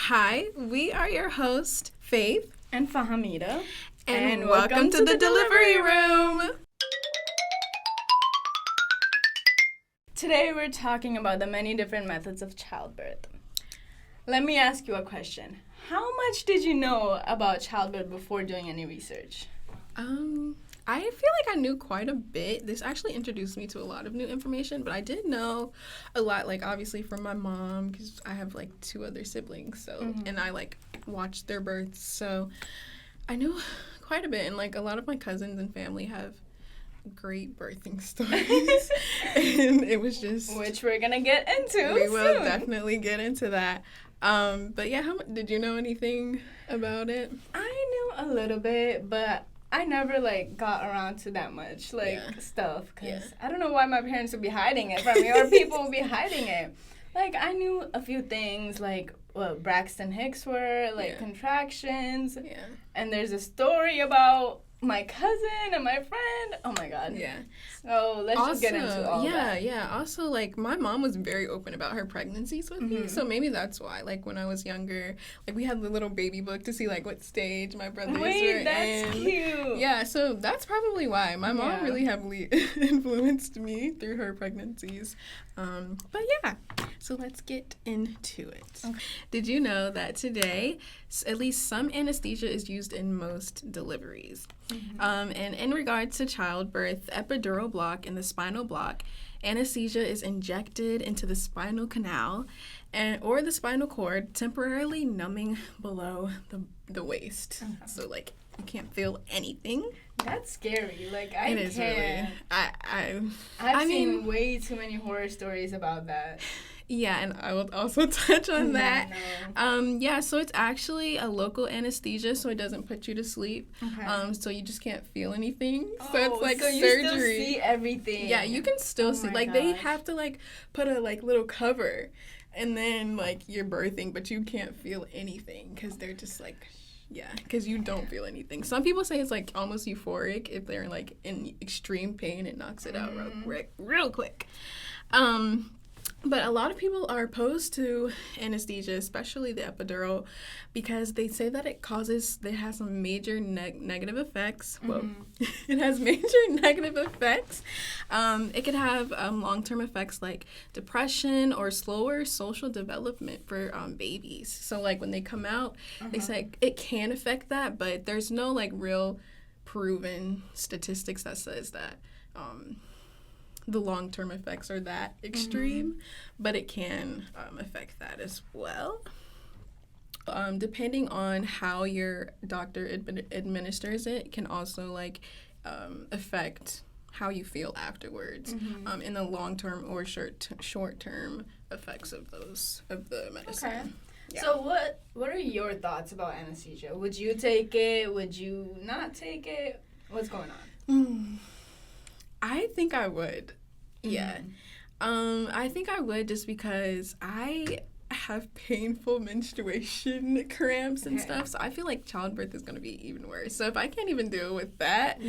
Hi, we are your host, Faith. And Fahamida. And welcome to the delivery room. Today we're talking about the many different methods of childbirth. Let me ask you a question. How much did you know about childbirth before doing any research? I feel like I knew quite a bit. This actually introduced me to a lot of new information, but I did know a lot, like, obviously from my mom, because I have, like, 2 other siblings, so, and I, like, watched their births, so I knew quite a bit, and, like, a lot of my cousins and family have great birthing stories, and it was just... Which we're gonna get into We soon. will definitely get into that. But yeah, did you know anything about it? I knew a little bit, but I never, like, got around to that much, like, stuff, because I don't know why my parents would be hiding it from me, or people would be hiding it. Like, I knew a few things, like, what Braxton Hicks were, like, contractions, and there's a story about my cousin and my friend. Oh, my God. Yeah. So, let's just get into all that. Yeah. Also, like, my mom was very open about her pregnancies with me, so maybe that's why. Like, when I was younger, like, we had the little baby book to see, like, what stage my brothers were in. That's cute. Yeah, so that's probably why. My mom really heavily influenced me through her pregnancies. But yeah, so let's get into it. Okay. Did you know that today, at least some anesthesia is used in most deliveries? And in regards to childbirth, epidural block and the spinal block, anesthesia is injected into the spinal canal or the spinal cord, temporarily numbing below the waist. So, like, you can't feel anything. That's scary. Like, I It is can't. Really. I've seen way too many horror stories about that. Yeah, and I will also touch on that. No. So it's actually a local anesthesia, so it doesn't put you to sleep. Okay. So you just can't feel anything. Oh, so it's like so surgery. You still see everything. Yeah, you can still see. Like, gosh. they have to, like, put a, like, little cover, and then, like, you're birthing, but you can't feel anything because they're just, like... Yeah, because you don't feel anything. Some people say it's, like, almost euphoric. If they're, like, in extreme pain, it knocks it out real quick. But a lot of people are opposed to anesthesia, especially the epidural, because they say that it has some major negative effects. Well, it has major negative effects. It could have long-term effects like depression or slower social development for babies. So, like, when they come out, they say it can affect that, but there's no, like, real proven statistics that says that the long-term effects are that extreme, but it can affect that as well. Depending on how your doctor administers it, can also, like, affect how you feel afterwards in the long-term or short-term effects of the medicine. Okay. Yeah. So what are your thoughts about anesthesia? Would you take it? Would you not take it? What's going on? I think I would. Yeah. I think I would just because I have painful menstruation cramps and stuff, so I feel like childbirth is going to be even worse. So if I can't even deal with that,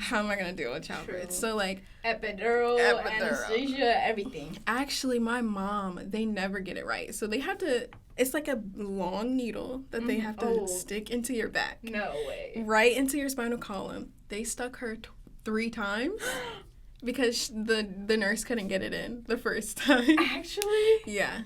how am I going to deal with childbirth? True. So, like... Epidural, anesthesia, everything. Actually, my mom, they never get it right. So they have to... It's like a long needle that they have to stick into your back. No way. Right into your spinal column. They stuck her 3 times. Because the nurse couldn't get it in the first time. Actually? Yeah.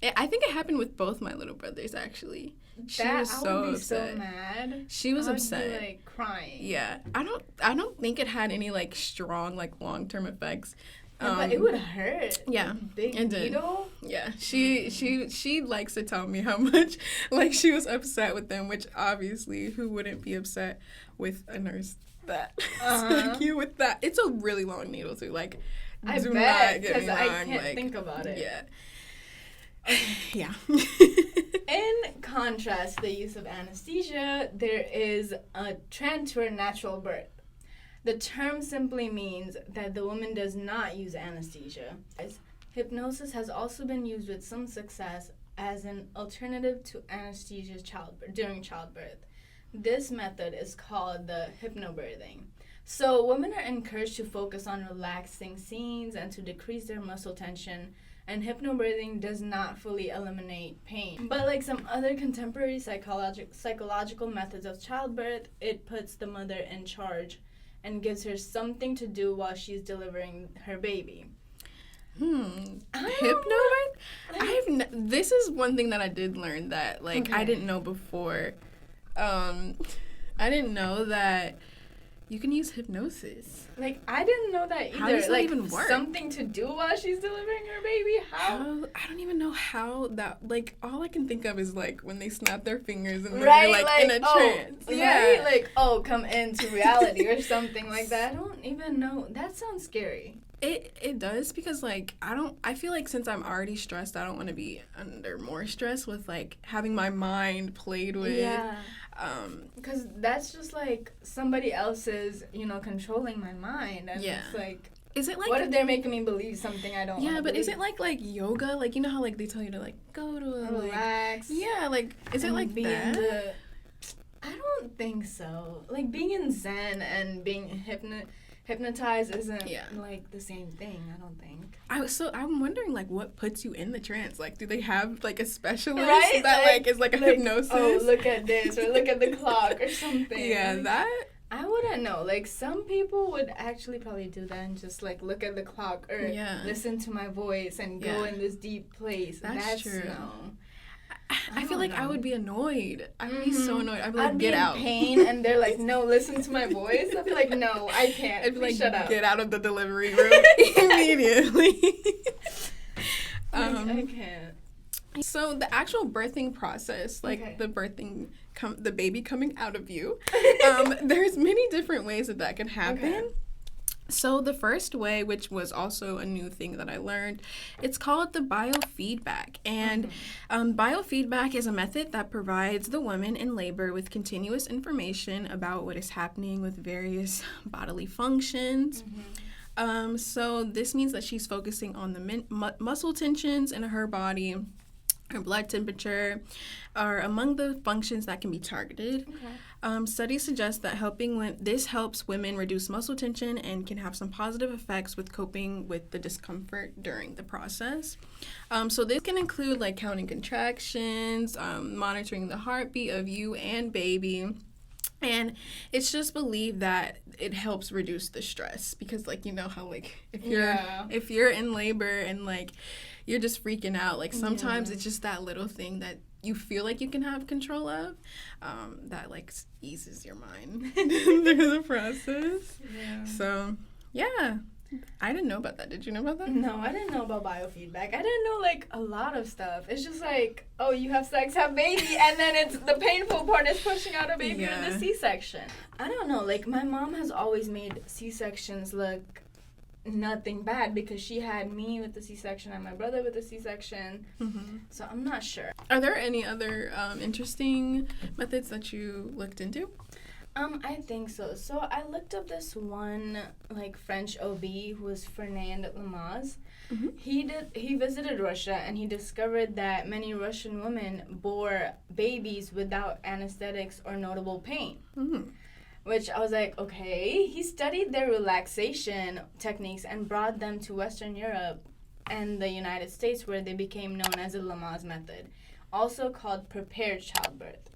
I think it happened with both my little brothers, actually. She was so upset. I would be so mad. She was upset. I would be, like, crying. Yeah. I don't think it had any, like, strong, like, long-term effects. Yeah, but it would hurt. Yeah. Big needle. Yeah. She likes to tell me how much, like, she was upset with them, which obviously who wouldn't be upset with a nurse that stuck you with that. It's a really long needle too. Like, I do bet, not get me wrong. I can't think about it. Yeah. Yeah. In contrast to the use of anesthesia, there is a trend toward natural birth. The term simply means that the woman does not use anesthesia. Hypnosis has also been used with some success as an alternative to anesthesia during childbirth. This method is called the hypnobirthing. So women are encouraged to focus on relaxing scenes and to decrease their muscle tension and hypnobirthing does not fully eliminate pain. But like some other contemporary psychological methods of childbirth, it puts the mother in charge and gives her something to do while she's delivering her baby. Hypnobirth? This is one thing that I did learn that, like, I didn't know before. I didn't know that you can use hypnosis. Like, I didn't know that either. How does that like, even work? Something to do while she's delivering her baby? How? I don't even know how that, like, all I can think of is, like, when they snap their fingers and right, they're, like, in a trance. Right? Like, come into reality or something like that. I don't even know. That sounds scary. It does, because, like, I feel like since I'm already stressed, I don't want to be under more stress with, like, having my mind played with. Yeah. Because that's just, like, somebody else's, controlling my mind. And it's, like, is it like... what if they're making me believe something I don't want to but believe? is it like yoga? Like, you know how, like, they tell you to, like, go to a... relax. Like, yeah, like, is it like that? I don't think so. Like, being in Zen and being hypnotized isn't like the same thing, I don't think. I'm wondering, like, what puts you in the trance? Like, do they have, like, a specialist that like is like a hypnosis? Oh, look at this, or look at the clock or something. Yeah, like, that I wouldn't know. Like, some people would actually probably do that and just, like, look at the clock or listen to my voice and go in this deep place. That's true. No. I feel like I would be annoyed. I would be so annoyed. I'd be like, get out. I'd be in pain, and they're like, no, listen to my voice. I'd be like, no, I can't. I'd be like, shut up. Get out of the delivery room immediately. I can't. So the actual birthing process, like the birthing, the baby coming out of you, there's many different ways that can happen. Okay. So the first way, which was also a new thing that I learned, it's called the biofeedback. And biofeedback is a method that provides the woman in labor with continuous information about what is happening with various bodily functions. So this means that she's focusing on the muscle tensions in her body. Her blood temperature are among the functions that can be targeted. Studies suggest that this helps women reduce muscle tension and can have some positive effects with coping with the discomfort during the process. So this can include like counting contractions, monitoring the heartbeat of you and baby. And it's just believed that it helps reduce the stress because, like, you know how, like, if you're in labor and, like, you're just freaking out, like, sometimes it's just that little thing that you feel like you can have control of that, like, eases your mind through the process. So, yeah. I didn't know about that. Did you know about that? No, I didn't know about biofeedback. I didn't know, like, a lot of stuff. It's just like, oh, you have sex, have baby, and then it's the painful part is pushing out a baby with the C-section. I don't know. Like, my mom has always made C-sections look nothing bad because she had me with the C-section and my brother with the C-section. So I'm not sure. Are there any other interesting methods that you looked into? I think so. So I looked up this one, like, French OB who was Fernand Lamaze. He visited Russia and he discovered that many Russian women bore babies without anesthetics or notable pain. Which I was like, okay. He studied their relaxation techniques and brought them to Western Europe and the United States, where they became known as the Lamaze method, also called prepared childbirth.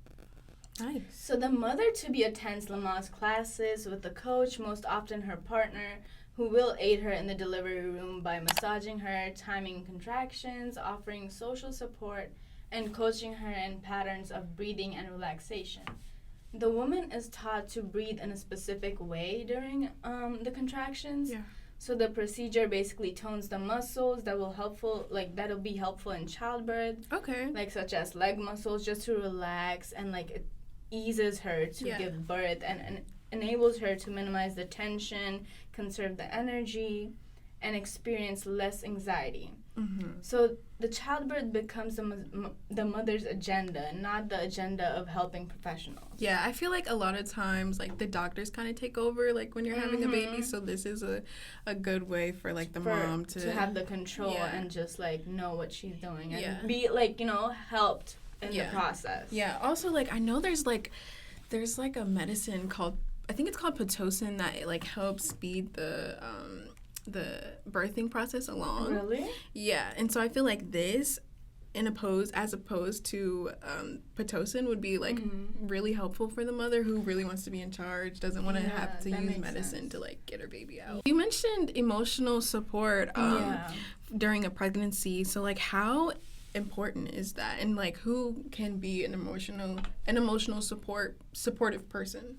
Nice. So the mother-to-be attends Lamaze classes with the coach, most often her partner, who will aid her in the delivery room by massaging her, timing contractions, offering social support, and coaching her in patterns of breathing and relaxation. The woman is taught to breathe in a specific way during the contractions. So the procedure basically tones the muscles that'll be helpful in childbirth. Like, such as leg muscles, just to relax, and, like, it eases her to give birth and enables her to minimize the tension, conserve the energy, and experience less anxiety. So the childbirth becomes the mother's agenda, not the agenda of helping professionals. Yeah, I feel like a lot of times, like, the doctors kind of take over, like, when you're having a baby, so this is a good way for, like, the mom to have the control and just, like, know what she's doing and be, like, helped in the process. Yeah, also, like, I know there's a medicine called, I think it's called Pitocin, that it, like, helps speed the birthing process along. Really? Yeah, and so I feel like this, as opposed to Pitocin, would be like really helpful for the mother who really wants to be in charge, doesn't want to have to use medicine to like get her baby out. You mentioned emotional support during a pregnancy, so like how important is that, and like who can be an emotional supportive person?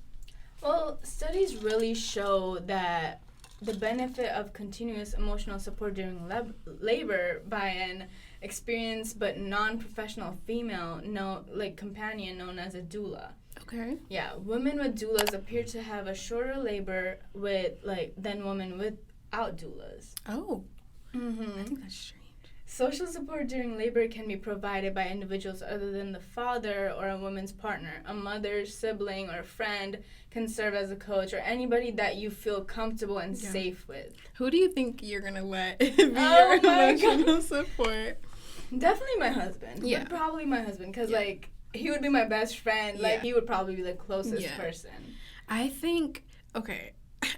Well, studies really show that the benefit of continuous emotional support during labor by an experienced but non-professional female companion known as a doula. Okay. Yeah, women with doulas appear to have a shorter labor than women without doulas. Oh. Mm-hmm. I think that's strange. Social support during labor can be provided by individuals other than the father or a woman's partner. A mother, sibling, or friend can serve as a coach, or anybody that you feel comfortable and safe with. Who do you think you're going to let be your emotional support? Definitely my husband. Yeah. Probably my husband, because, he would be my best friend. Yeah. He would probably be the closest person. I think,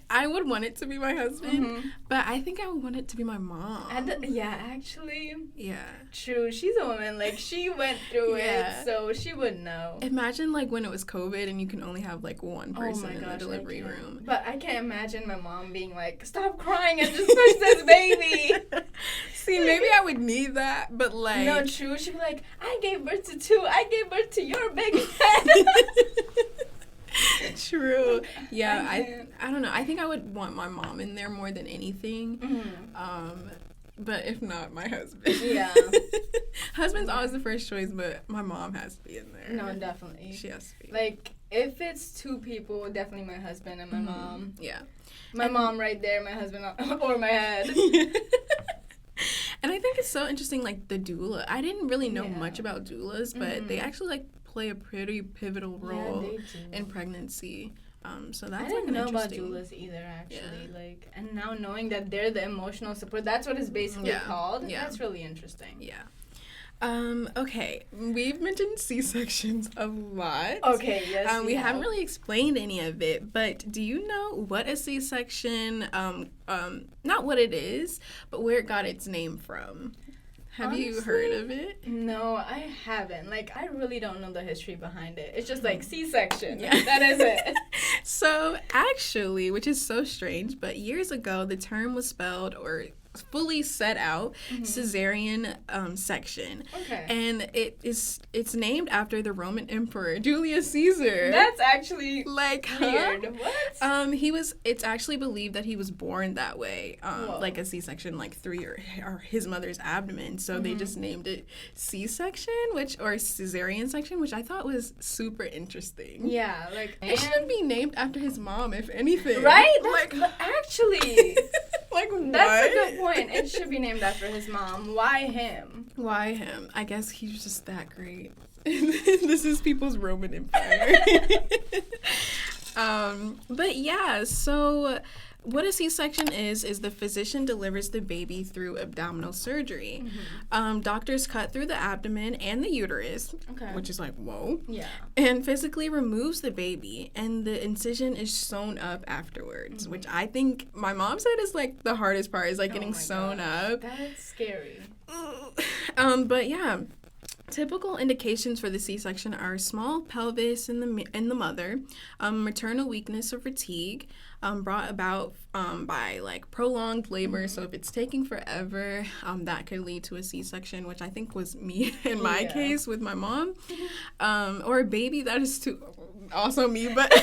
I would want it to be my husband, but I think I would want it to be my mom. Actually. Yeah. True. She's a woman. She went through it, so she would know. Imagine, when it was COVID and you can only have, one person in the delivery room. But I can't imagine my mom being like, stop crying and just push this baby. See, maybe I would need that, but, No, true. She'd be like, I gave birth to 2. I gave birth to your big head. True. Yeah, I don't know. I think I would want my mom in there more than anything. But if not, my husband. Yeah. Husband's always the first choice, but my mom has to be in there. No, definitely. She has to be. If it's 2 people, definitely my husband and my mom. Yeah. My mom right there, my husband or my head. And I think it's so interesting, the doula. I didn't really know much about doulas, but they actually, play a pretty pivotal role in pregnancy. So that's I didn't know about doulas either, actually. Yeah. And now knowing that they're the emotional support, that's what it's basically called. Yeah. That's really interesting. Yeah. Okay, we've mentioned C-sections a lot. Okay, yes. We haven't really explained any of it, but do you know what a C-section, not what it is, but where it got its name from? Have you heard of it? No, I haven't. I really don't know the history behind it. It's just C-section. Yeah. That is it. So, actually, which is so strange, but years ago, the term was spelled or fully set out cesarean section. Okay. And it's named after the Roman Emperor Julius Caesar. That's actually weird. What? It's actually believed that he was born that way, a C-section, through his mother's abdomen. So they just named it C-section, or cesarean section, which I thought was super interesting. Yeah, it should be named after his mom, if anything. Right? Actually. What? That's a good point. It should be named after his mom. Why him? Why him? I guess he's just that great. This is people's Roman Empire. But yeah, so what a C-section is the physician delivers the baby through abdominal surgery. Doctors cut through the abdomen and the uterus, which is whoa. Yeah. And physically removes the baby, and the incision is sewn up afterwards, which I think my mom said is the hardest part, is getting sewn up. That's scary. But yeah. Typical indications for the C-section are small pelvis in the mother, maternal weakness or fatigue, brought about by prolonged labor. So if it's taking forever, that could lead to a C-section, which I think was me in my case with my mom, or a baby that is too. Also me, but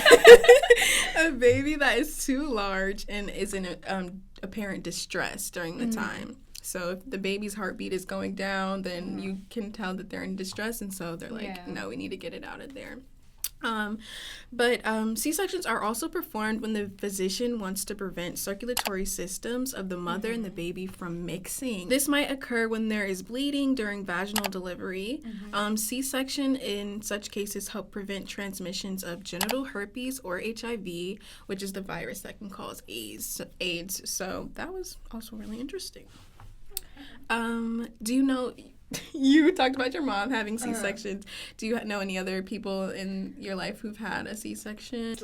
a baby that is too large and is in apparent distress during the time. So if the baby's heartbeat is going down, then you can tell that they're in distress, and so they're no, we need to get it out of there. But C-sections are also performed when the physician wants to prevent circulatory systems of the mother and the baby from mixing. This might occur when there is bleeding during vaginal delivery. C-section in such cases help prevent transmissions of genital herpes or HIV, which is the virus that can cause AIDS. So that was also really interesting. Do you know, you talked about your mom having C-sections. Do you know any other people in your life who've had a C-section?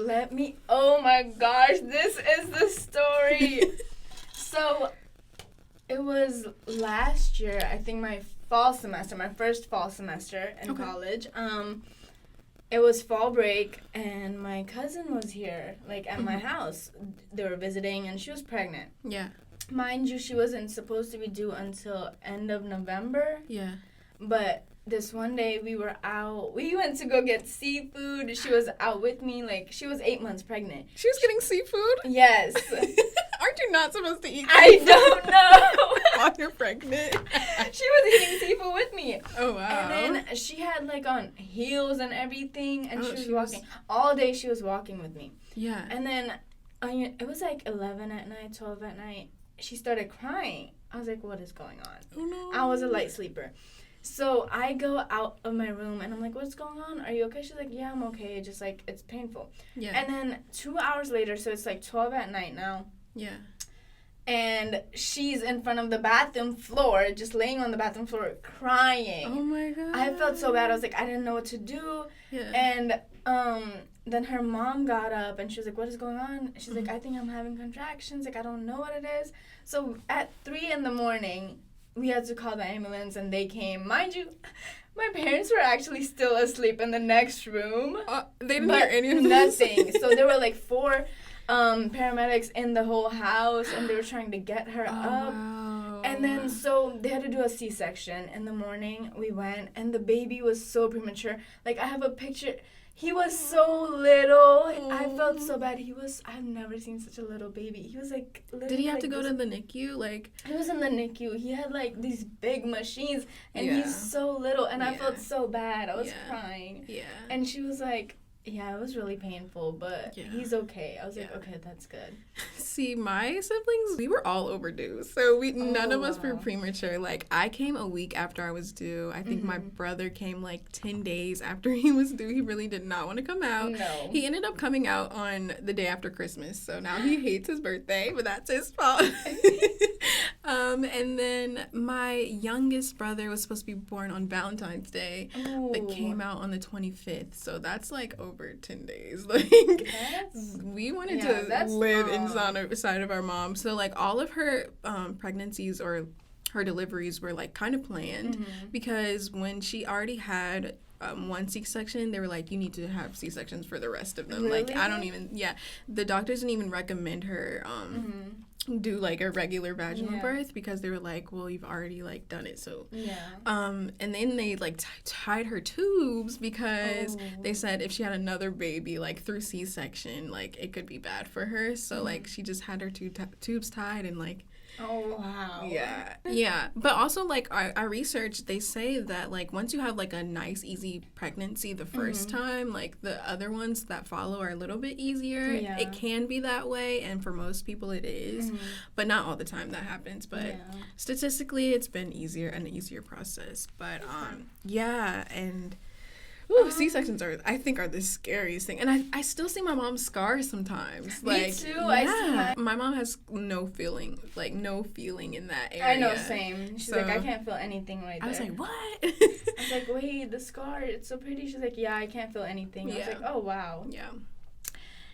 Oh my gosh, this is the story. So it was last year, I think my first fall semester in college. It was fall break, and my cousin was here, like, at my house. They were visiting, and she was pregnant. Yeah. Mind you, she wasn't supposed to be due until end of November. Yeah. But this one day, we were out. We went to go get seafood. She was out with me. Like, she was 8 months pregnant. She was getting seafood? Yes. Aren't you not supposed to eat I don't know. while you're pregnant? She was eating seafood with me. Oh, wow. And then she had, like, on heels and everything, and she was walking. Was... All day she was walking with me. Yeah. And then it was, like, 11 at night, 12 at night. She started crying. I was like, what is going on? Oh, no. I was a light sleeper. So I go out of my room, and I'm like, what's going on? Are you okay? She's like, yeah, I'm okay. Just, like, it's painful. Yeah. And then 2 hours later, so it's, like, 12 at night now. Yeah. And she's in front of the bathroom floor, just laying on the bathroom floor, crying. Oh, my God. I felt so bad. I was like, I didn't know what to do. Yeah. And then her mom got up, and she was like, what is going on? She's like, I think I'm having contractions. Like, I don't know what it is. So at 3 a.m, we had to call the ambulance, and they came. Mind you, my parents were actually still asleep in the next room. They didn't hear any of this? Nothing. So there were, like, 4 paramedics in the whole house, and they were trying to get her up. Wow. And then, so they had to do a C-section. In the morning, we went, and the baby was so premature. Like, I have a picture. He was so little. I felt so bad. I've never seen such a little baby. He was, like, literally. Did he have like to go to the NICU? Like, he was in the NICU. He had, like, these big machines, and he's so little. And I felt so bad. I was crying. Yeah. And she was like, yeah, it was really painful, but he's okay. I was like, okay, that's good. See, my siblings, we were all overdue. So none of us were premature. Like, I came a week after I was due. I think my brother came, like, 10 days after he was due. He really did not want to come out. No. He ended up coming out on the day after Christmas. So now he hates his birthday, but that's his fault. And then my youngest brother was supposed to be born on Valentine's Day, but came out on the 25th. So that's, like, over 10 days. Like, we wanted to live inside of our mom. So, like, all of her pregnancies or her deliveries were, like, kind of planned because when she already had one C-section, they were like, you need to have C-sections for the rest of them. Really? Like, I don't even, the doctors didn't even recommend her do, like, a regular vaginal birth because they were like, well, you've already, like, done it. So, and then they, like, tied her tubes because they said if she had another baby, like, through C-section, like, it could be bad for her. So, like, she just had her tubes tied and, like, oh, wow. Yeah. Yeah. But also, like, I researched, they say that, like, once you have, like, a nice, easy pregnancy the first time, like, the other ones that follow are a little bit easier. Yeah. It can be that way, and for most people it is. But not all the time that happens. But statistically, it's been an easier process. But, and... Ooh, C-sections are the scariest thing. And I still see my mom's scars sometimes. Like, me too. Yeah. My mom has no feeling in that area. I know, same. She's like, I can't feel anything right there. I was like, what? I was like, wait, the scar, it's so pretty. She's like, yeah, I can't feel anything. I was like, oh, wow. Yeah.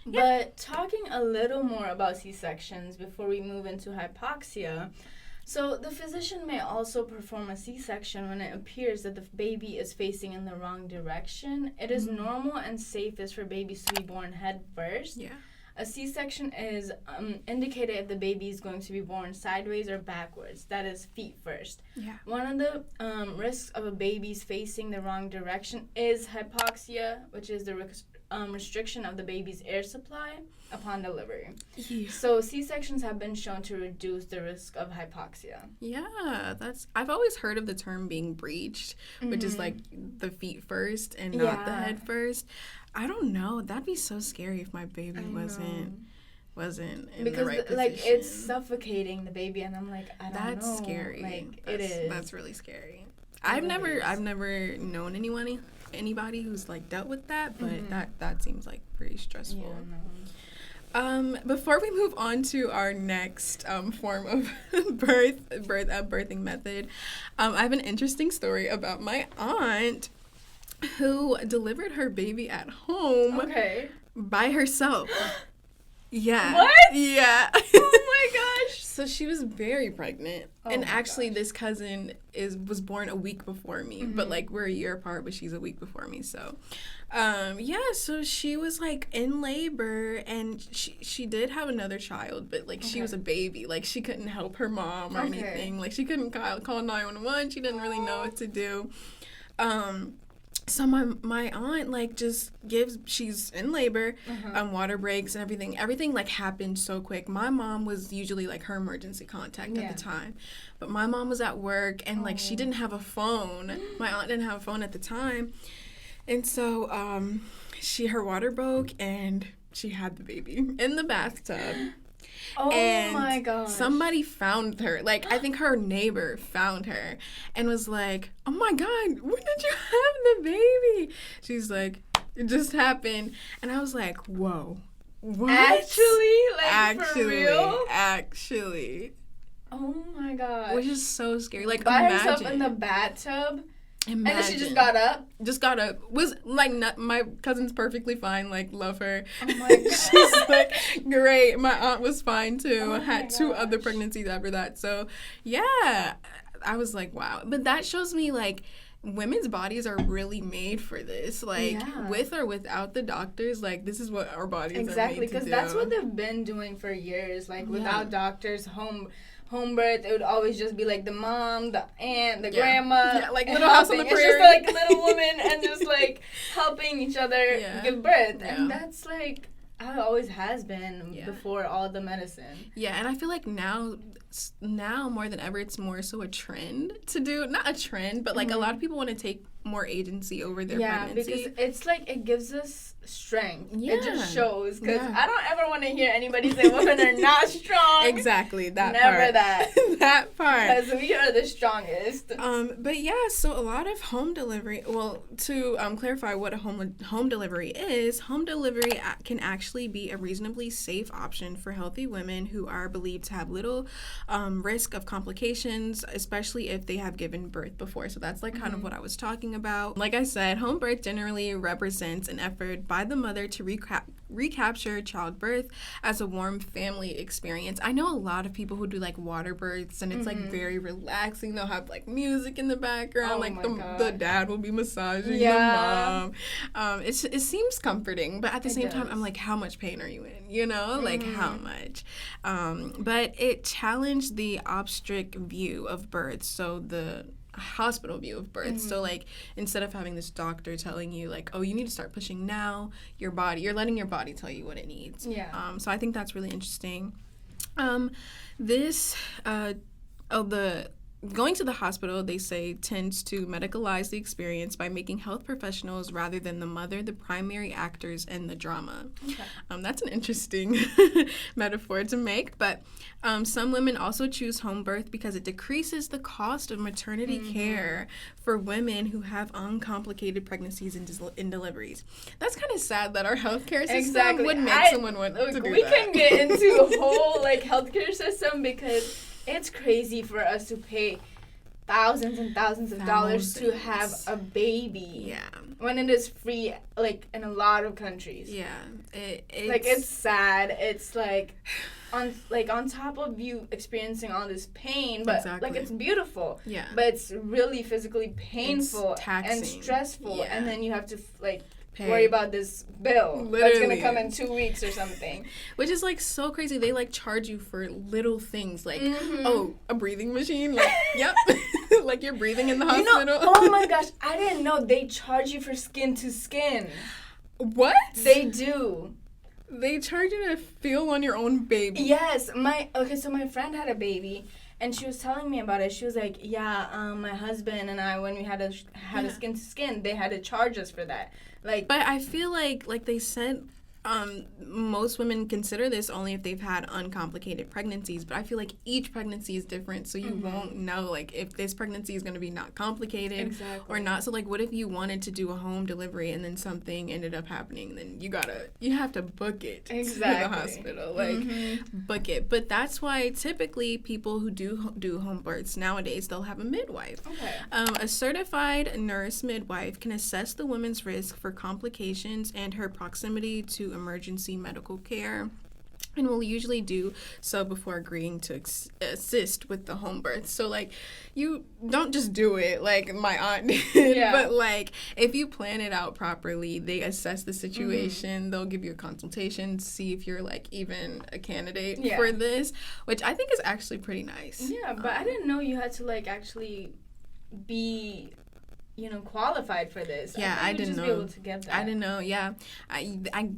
But talking a little more about C-sections before we move into hypoxia. So the physician may also perform a C-section when it appears that the baby is facing in the wrong direction. It is normal and safest for babies to be born head first. Yeah. A C-section is indicated if the baby is going to be born sideways or backwards. That is feet first. Yeah. One of the risks of a baby's facing the wrong direction is hypoxia, which is the restriction of the baby's air supply upon delivery. Yeah. So C-sections have been shown to reduce the risk of hypoxia. Yeah, I've always heard of the term being breached, which is like the feet first and not the head first. I don't know. That'd be so scary if my baby wasn't in the right position. Like, it's suffocating the baby, and I'm like, I don't know. That's scary. Like, it is. That's really scary. I've never known anybody who's, like, dealt with that, but that seems like pretty stressful. Yeah, no. Before we move on to our next form of birthing method, I have an interesting story about my aunt who delivered her baby at home by herself. Yeah. What? Yeah. Oh my gosh. So she was very pregnant. Oh and my actually gosh. this cousin was born a week before me. But like we're a year apart, but she's a week before me. So so she was like in labor, and she did have another child, but like she was a baby. Like she couldn't help her mom or anything. Like she couldn't call 911. She didn't really know what to do. So my aunt like just she's in labor, water breaks and everything like happened so quick. My mom was usually like her emergency contact at the time, but my mom was at work, and like she didn't have a phone. My aunt didn't have a phone at the time, and so her water broke, and she had the baby in the bathtub. Oh and my gosh. somebody found her. Like, I think her neighbor found her and was like, oh my God, when did you have the baby? She's like, it just happened. And I was like, whoa. What? For real? Actually. Oh my God. Which is so scary. Like, By imagine. herself in the bathtub? Imagine. And then she just got up? Just got up. Was, like, my cousin's perfectly fine. Like, love her. Oh my God. She's, like, great. My aunt was fine, too. Oh Had 2 other pregnancies after that. So, yeah. I was like, wow. But that shows me, like, women's bodies are really made for this. Like, with or without the doctors, like, this is what our bodies are made to do. Exactly, because that's what they've been doing for years. Like, without doctors, home birth, it would always just be like the mom, the aunt, the grandma, like Little House on the Prairie. It's just like Little Woman and just like helping each other give birth, and that's like how it always has been before all the medicine. Yeah, and I feel like now more than ever, it's more so a trend to do, not a trend, but like a lot of people want to take more agency over their pregnancy. Yeah, because it's like it gives us strength. Yeah. It just shows, because I don't ever want to hear anybody say women are not strong. Exactly, that Never part. that. That part. Because we are the strongest. But yeah, so a lot of home delivery, well, to clarify what a home delivery is, home delivery can actually be a reasonably safe option for healthy women who are believed to have little risk of complications, especially if they have given birth before. So that's like kind of what I was talking about. Like I said, home birth generally represents an effort by the mother to recapture childbirth as a warm family experience. I know a lot of people who do like water births, and it's like very relaxing. They'll have like music in the background, like the dad will be massaging the mom. It seems comforting, but at the same time, I'm like, how much pain are you in? You know, like how much? But it challenged the obstetric view of birth, so the hospital view of birth. So like instead of having this doctor telling you like, oh, you need to start pushing now, you're letting your body tell you what it needs. So I think that's really interesting. Going to the hospital, they say, tends to medicalize the experience by making health professionals rather than the mother the primary actors in the drama. That's an interesting metaphor to make, but some women also choose home birth because it decreases the cost of maternity care for women who have uncomplicated pregnancies and deliveries. That's kind of sad that our healthcare system would make someone want to do that. We can get into a whole like healthcare system, because it's crazy for us to pay thousands and thousands of dollars to have a baby. When it is free, like in a lot of countries. It's sad. It's like on top of you experiencing all this pain, but like it's beautiful. But it's really physically painful and stressful, and then you have to worry about this bill that's gonna come in 2 weeks or something. Which is like so crazy. They like charge you for little things, like oh, a breathing machine. Like, yep, like you're breathing in the hospital. You know, oh my gosh, I didn't know they charge you for skin to skin. What? They do. They charge you to feel on your own baby. Yes, so my friend had a baby, and she was telling me about it. She was like, my husband and I, when we had a skin to skin, they had to charge us for that. Like, but I feel like they said most women consider this only if they've had uncomplicated pregnancies, but I feel like each pregnancy is different, so you won't know like if this pregnancy is going to be not complicated or not. So like, what if you wanted to do a home delivery and then something ended up happening? Then you have to book it to the hospital, book it. But that's why typically people who do home births nowadays, they'll have a midwife. A certified nurse midwife can assess the woman's risk for complications and her proximity to emergency medical care. And we'll usually do so before agreeing to assist with the home birth. So, like, you don't just do it like my aunt did. Yeah. But, like, if you plan it out properly, they assess the situation. Mm-hmm. They'll give you a consultation to see if you're, like, even a candidate for this, which I think is actually pretty nice. Yeah, but I didn't know you had to, like, actually be... qualified for this. Yeah, I didn't know. Be able to get that. I didn't know. Yeah,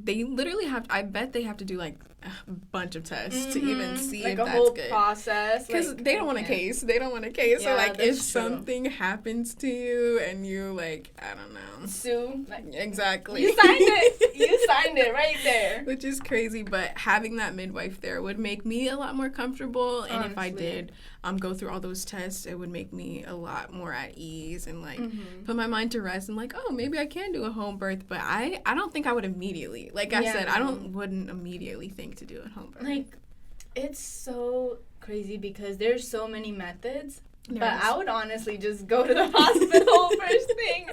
they literally have. I bet they have to do like a bunch of tests to even see like if that's good. Like a whole process. Because they don't want a case. They don't want a case. Yeah, so like, if something happens to you and you like, I don't know, sue. Exactly. You signed it. You signed it right there. Which is crazy, but having that midwife there would make me a lot more comfortable. And honestly, if I did go through all those tests, it would make me a lot more at ease and like put my mind to rest and like, oh, maybe I can do a home birth. But I don't think I would immediately. Like I said, I wouldn't immediately think to do a home birth. Like, it's so crazy because there's so many methods. Yes. But I would honestly just go to the hospital first thing.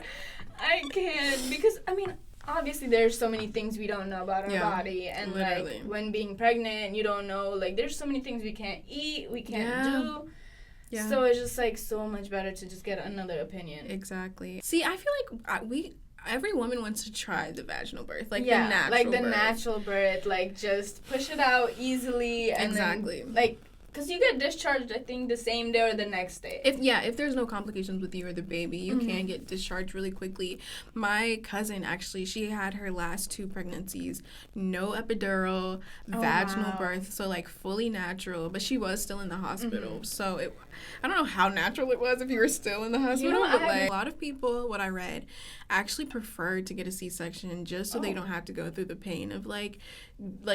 I can't because I mean. Obviously, there's so many things we don't know about our body. And, literally. Like, when being pregnant, you don't know. Like, there's so many things we can't eat, we can't do. Yeah. So it's just, like, so much better to just get another opinion. Exactly. See, I feel like every woman wants to try the vaginal birth. Like, the natural birth. Like, the natural birth. Like, just push it out easily. And then, like... Because you get discharged, I think, the same day or the next day. If there's no complications with you or the baby, you can get discharged really quickly. My cousin, actually, she had her last 2 pregnancies, no epidural, vaginal birth, so, like, fully natural. But she was still in the hospital. So, I don't know how natural it was if you were still in the hospital. But, like, a lot of people, what I read, actually preferred to get a C-section just so they don't have to go through the pain of, like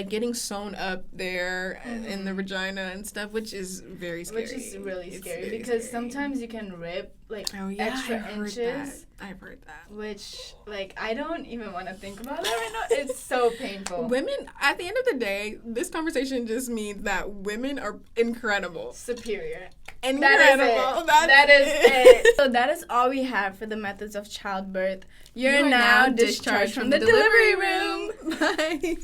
getting sewn up there in the vagina and stuff, which is very scary. Which is really scary because sometimes you can rip extra inches. I've heard that. Which, like, I don't even want to think about that right now. It's so painful. Women, at the end of the day, this conversation just means that women are incredible. Superior. Incredible. That is it. So that is all we have for the methods of childbirth. You're now discharged from the delivery room. Bye.